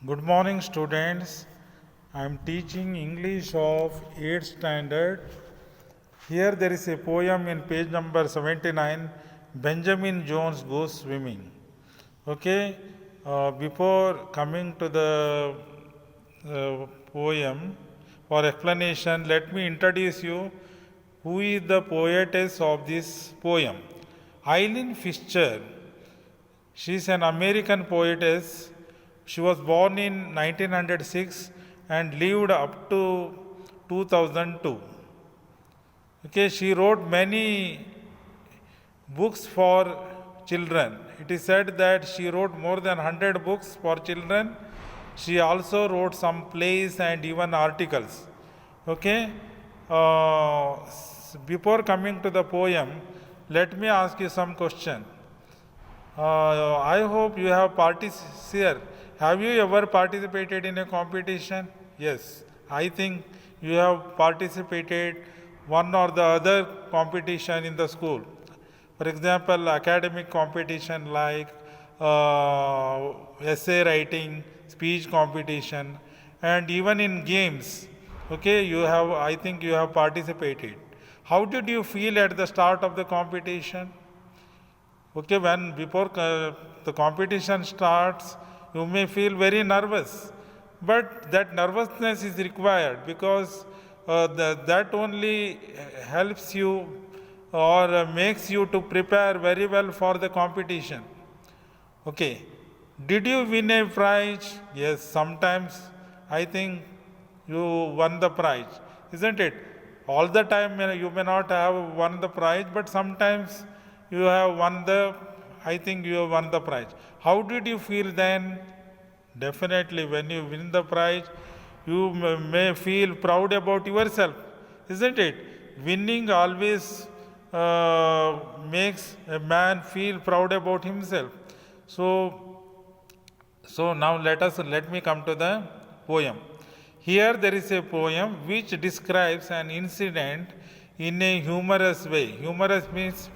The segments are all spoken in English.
Good morning, students. I am teaching English of 8th standard. Here there is a poem in page number 79, Benjamin Jones Goes Swimming. Okay, before coming to the poem for explanation, let me introduce you who is the poetess of this poem. Eileen Fisher. She is an American poetess. She was born in 1906 and lived up to 2002. Okay, she wrote many books for children. It is said that she wrote more than 100 books for children. She also wrote some plays and even articles. Okay, before coming to the poem, let me ask you some question. I hope you have participated. Have you ever participated in a competition? Yes, I think you have participated one or the other competition in the school. For example, academic competition like essay writing, speech competition, and even in games. Okay, you have. I think you have participated. How did you feel at the start of the competition? Okay, when before the competition starts, you may feel very nervous, but that nervousness is required because that only helps you or makes you to prepare very well for the competition. Okay, did you win a prize? Yes, sometimes I think you won the prize, isn't it? All the time you may not have won the prize, but sometimes you have won the, I think you have won the prize. How did you feel then? Definitely, when you win the prize, you may feel proud about yourself, isn't it? Winning always makes a man feel proud about himself. So now let me come to the poem. Here there is a poem which describes an incident in a humorous way. Humorous means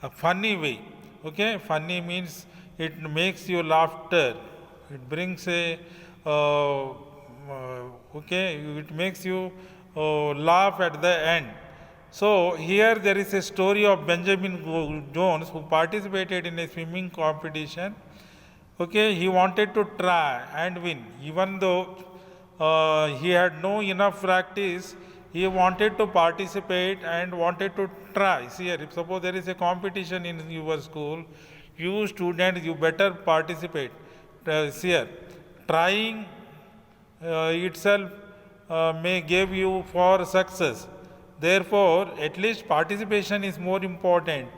a funny way. Okay, funny means it makes you laughter. It brings a it makes you laugh at the end. So here there is a story of Benjamin Jones who participated in a swimming competition. Okay, he wanted to try and win, even though he had no enough practice. He wanted to participate and wanted to try. See here, if suppose there is a competition in your school, you students, you better participate. See here, trying itself may give you for success. Therefore, at least participation is more important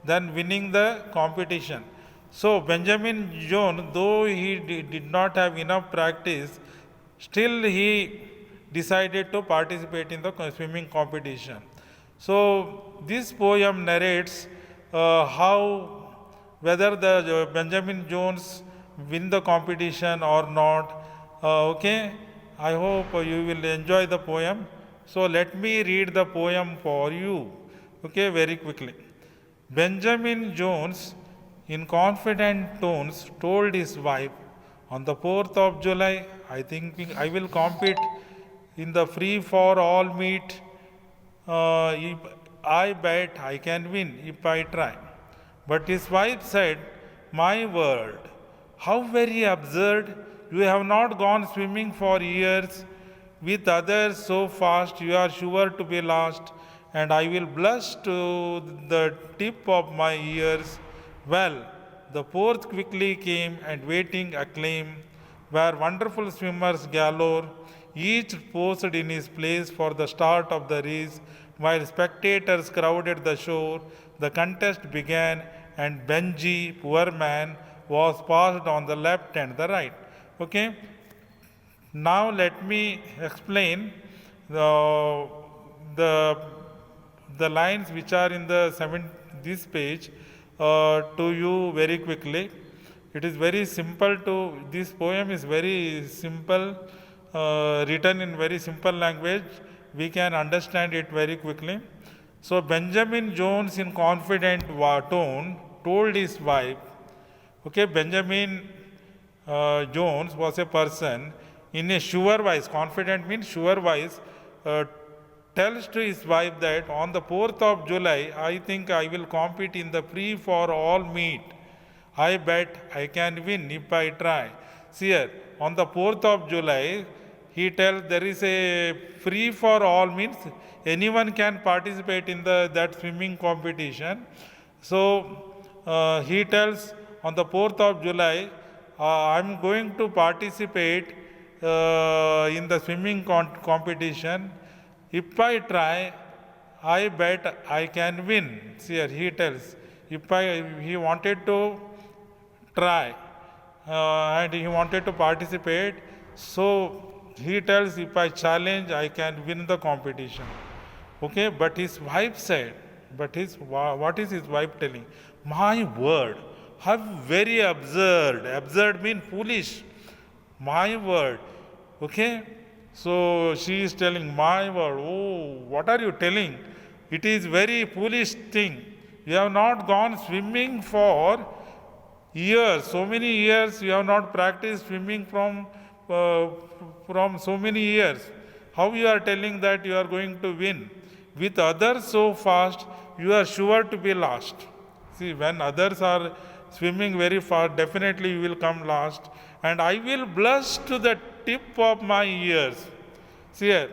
than winning the competition. So Benjamin Jones, though he did not have enough practice, still he decided to participate in the swimming competition. So this poem narrates how whether the Benjamin Jones win the competition or not. Okay, I hope you will enjoy the poem. So let me read the poem for you. Okay, very quickly. Benjamin Jones, in confident tones, told his wife, on the 4th of July, I think I will compete in the free for all meet. If I bet I can win if I try. But his wife said, my word, how very absurd. You have not gone swimming for years. With others so fast, you are sure to be lost, and I will blush to the tip of my ears. Well, the 4th quickly came, and waiting acclaim, where wonderful swimmers galore, each posed in his place for the start of the race, while spectators crowded the shore. The contest began, and Benji, poor man, was passed on the left and the right. Okay. Now let me explain the lines which are in this page to you very quickly. It is very simple this poem is very simple, written in very simple language. We can understand it very quickly. So Benjamin Jones in confident tone told his wife, okay, Benjamin Jones was a person in a sure wise, confident means sure wise, tells to his wife that on the 4th of July, I think I will compete in the free for all meet. I bet I can win if I try. See here, on the 4th of July, he tells there is a free for all means anyone can participate in that swimming competition. So he tells on the 4th of July, I'm going to participate in the swimming competition. If I try, I bet I can win. See here, he tells. He wanted to try and he wanted to participate. So he tells, if I challenge, I can win the competition. Okay, but his wife said, what is his wife telling? My word, how very absurd. Absurd means foolish. My word. Okay, so she is telling, my word. Oh, what are you telling? It is very foolish thing. You have not gone swimming for years, so many years. You have not practiced swimming from so many years. How you are telling that you are going to win? With others so fast, you are sure to be last. See, when others are swimming very fast, definitely you will come last. And I will blush to the tip of my ears. See here,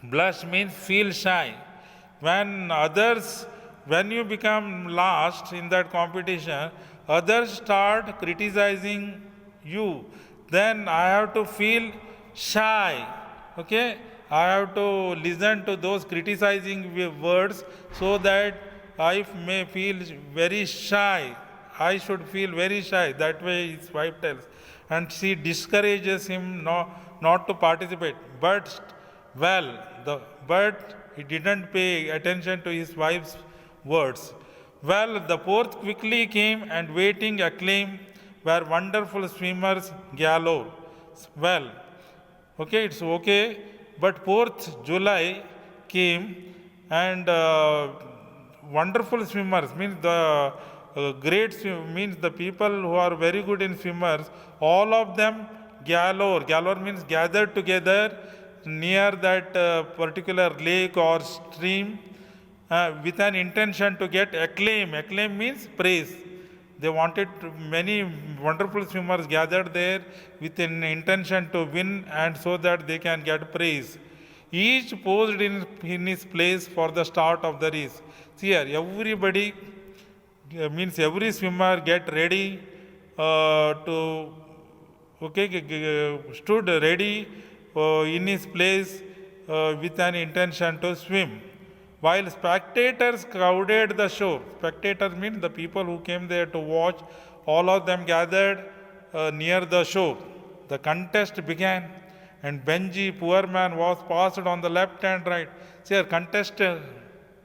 blush means feel shy. When you become last in that competition, others start criticizing you. Then I have to feel shy. Okay? I have to listen to those criticizing words so that I may feel very shy. I should feel very shy. That way his wife tells. And she discourages him not to participate. But he didn't pay attention to his wife's words. Well, the 4th quickly came and waiting acclaim were wonderful swimmers galore. Well, okay, it's okay. But 4th July came and wonderful swimmers means the means the people who are very good in swimmers, all of them galore. Galore means gathered together near that particular lake or stream with an intention to get acclaim. Acclaim means praise. They wanted many wonderful swimmers gathered there with an intention to win and so that they can get praise. Each posed in his place for the start of the race. See here, everybody means every swimmer get ready stood ready in his place with an intention to swim. While spectators crowded the shore, spectators means the people who came there to watch, all of them gathered near the shore. The contest began and Benji, poor man, was passed on the left and right. See,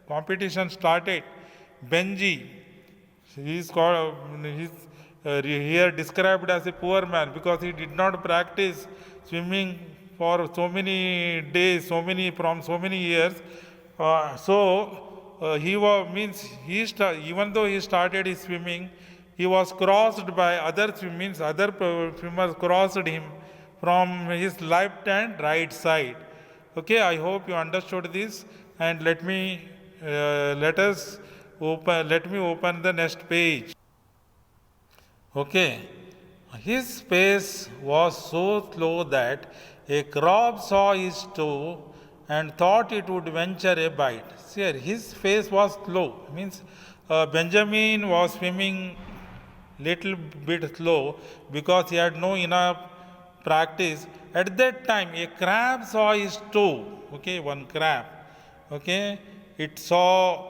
competition started. Benji, he is here described as a poor man because he did not practice swimming for so many days, from so many years. Even though he started his swimming, he was crossed by other swimmers crossed him from his left and right side. Okay, I hope you understood this, and let me open the next page. Okay, his pace was so slow that a crab saw his toe and thought it would venture a bite. See here, his pace was slow. Means Benjamin was swimming little bit slow because he had no enough practice. At that time, a crab saw his toe. Okay, one crab. Okay, it saw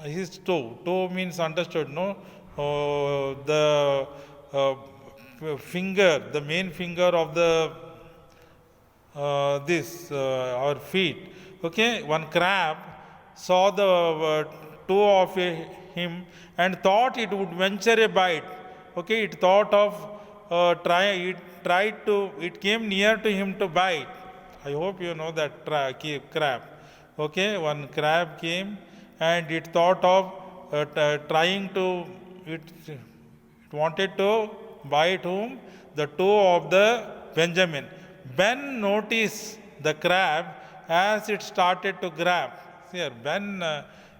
his toe. Toe means understood, no? The finger, the main finger of the our feet. Okay, one crab saw the toe of him and thought it would venture a bite. Okay, it thought of it came near to him to bite. I hope you know that crab. Okay, one crab came and it thought of it wanted to Bite whom? The toe of the Benjamin. Ben noticed the crab as it started to grab. See here, Ben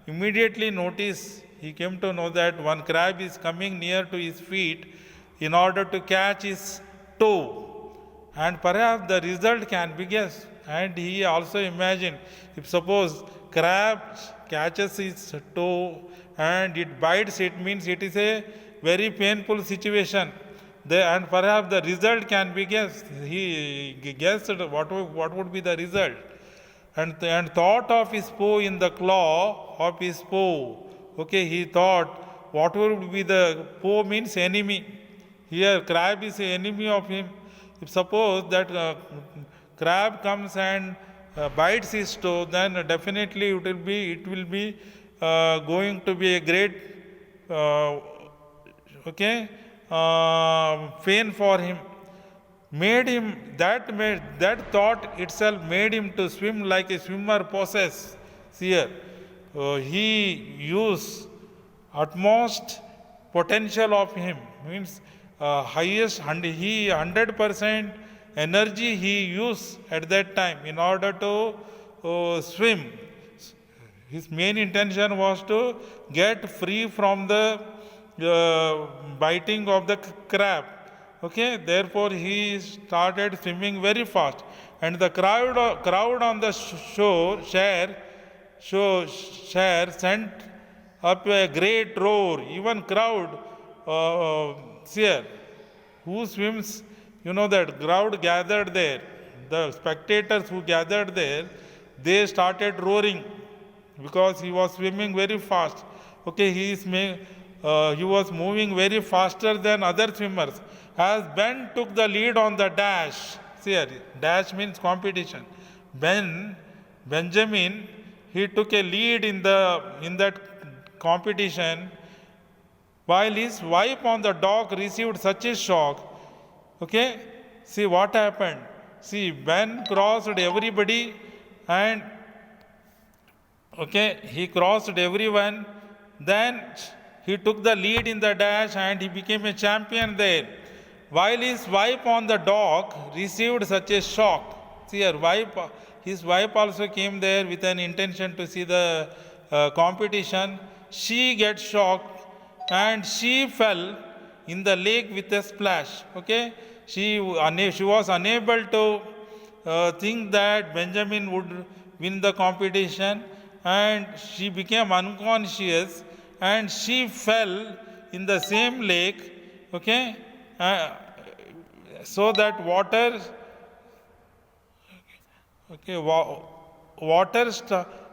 immediately noticed, he came to know that one crab is coming near to his feet in order to catch his toe. And perhaps the result can be guessed. And he also imagined, if suppose crab catches his toe and it bites, it means it is a very painful situation. And perhaps the result can be guessed. He guessed what would be the result. And thought of his paw in the claw of his paw. Okay, he thought what would be the paw means enemy. Here crab is an enemy of him. If suppose that crab comes and bites his toe, then definitely it will be going to be a great pain for him. That thought itself made him to swim like a swimmer possessed. Here, he used utmost potential of him, means highest 100% energy he used at that time in order to swim. His main intention was to get free from the biting of the crab. Okay, therefore he started swimming very fast, and the crowd on the shore sent up a great roar. Even crowd here who swims, that crowd gathered there. The spectators who gathered there, they started roaring because he was swimming very fast. Okay, he was moving very faster than other swimmers. As Ben took the lead on the dash, see here, dash means competition. Benjamin, he took a lead in that competition, while his wife on the dock received such a shock. Okay, see what happened. See, Ben crossed everybody, and he crossed everyone. Then he took the lead in the dash and he became a champion there. While his wife on the dock received such a shock. See, his wife also came there with an intention to see the competition. She gets shocked and she fell in the lake with a splash. Okay, she was unable to think that Benjamin would win the competition, and she became unconscious and she fell in the same lake. Okay, so that water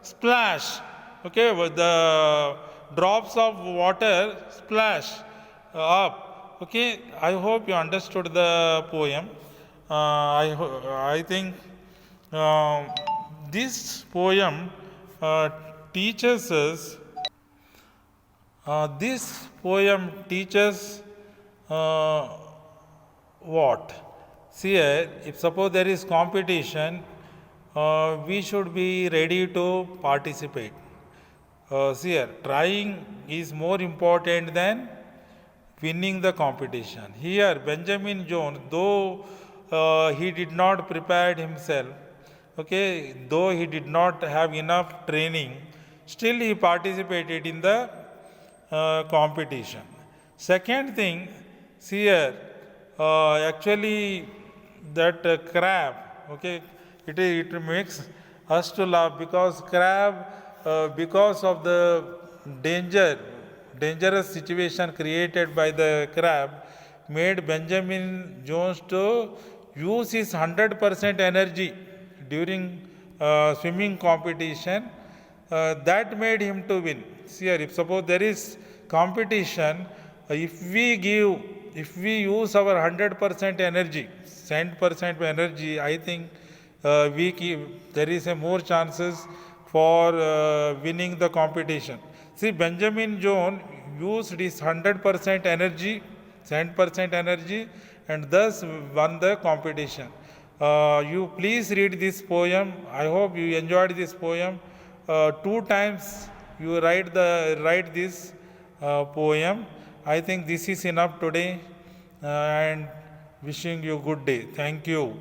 splash. Okay, the drops of water splash up. Okay, I hope you understood the poem. I think this poem teaches us. This poem teaches what? See here, if suppose there is competition, we should be ready to participate. See here, trying is more important than winning the competition. Here, Benjamin Jones, though he did not prepare himself, though he did not have enough training, still he participated in the competition. Second thing, see here, actually that crab, it makes us to laugh because crab, because of the dangerous situation created by the crab, made Benjamin Jones to use his 100% energy during swimming competition. That made him to win. See here, if suppose there is competition, if we use our 100% energy, 100% energy, I think there is a more chances for winning the competition. See, Benjamin Jones used his 100% energy, and thus won the competition. You please read this poem. I hope you enjoyed this poem. 2 times you write this poem. I think this is enough today. and wishing you good day. Thank you.